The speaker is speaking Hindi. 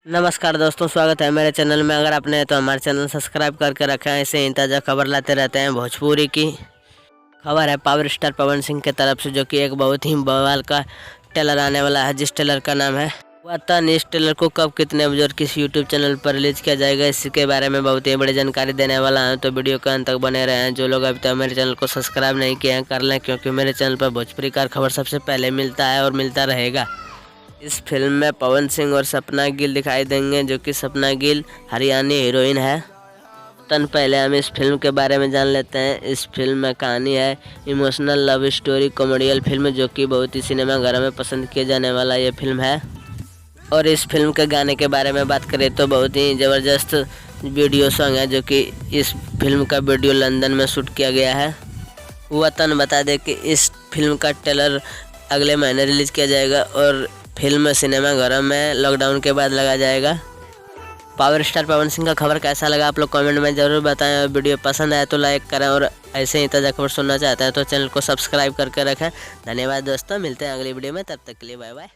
नमस्कार दोस्तों, स्वागत है मेरे चैनल में। अगर आपने तो हमारे चैनल सब्सक्राइब करके रखा है। ऐसे ही ताज़ा खबर लाते रहते हैं। भोजपुरी की खबर है पावर स्टार पवन सिंह की तरफ से, जो कि एक बहुत ही बवाल का ट्रेलर आने वाला है, जिस ट्रेलर का नाम है वतन। इस ट्रेलर को कब, कितने बजे और किस यूट्यूब चैनल पर रिलीज किया जाएगा, इसके बारे में बहुत ही बड़ी जानकारी देने वाला है। तो वीडियो के अंत तक बने रहे हैं। जो लोग अभी तक मेरे चैनल को सब्सक्राइब नहीं किए हैं कर लें, क्योंकि मेरे चैनल पर भोजपुरी का खबर सबसे पहले मिलता है और मिलता रहेगा। इस फिल्म में पवन सिंह और सपना गिल दिखाई देंगे, जो कि सपना गिल हरियाणी हीरोइन है। पहले हम इस फिल्म के बारे में जान लेते हैं। इस फिल्म में कहानी है इमोशनल लव स्टोरी कॉमेडियल फिल्म, जो कि बहुत ही सिनेमाघरों में पसंद किए जाने वाला ये फिल्म है। और इस फिल्म के गाने के बारे में बात करें तो बहुत ही ज़बरदस्त वीडियो सॉन्ग है, जो कि इस फिल्म का वीडियो लंदन में शूट किया गया है। वतन बता दें कि इस फिल्म का ट्रेलर अगले महीने रिलीज़ किया जाएगा और फिल्म सिनेमाघरों में लॉकडाउन के बाद लगा जाएगा। पावर स्टार पवन सिंह का खबर कैसा लगा आप लोग कमेंट में ज़रूर बताएं। और वीडियो पसंद आए तो लाइक करें, और ऐसे ही ताज़ा खबर सुनना चाहते हैं तो चैनल को सब्सक्राइब करके रखें। धन्यवाद दोस्तों, मिलते हैं अगली वीडियो में, तब तक के लिए बाय बाय।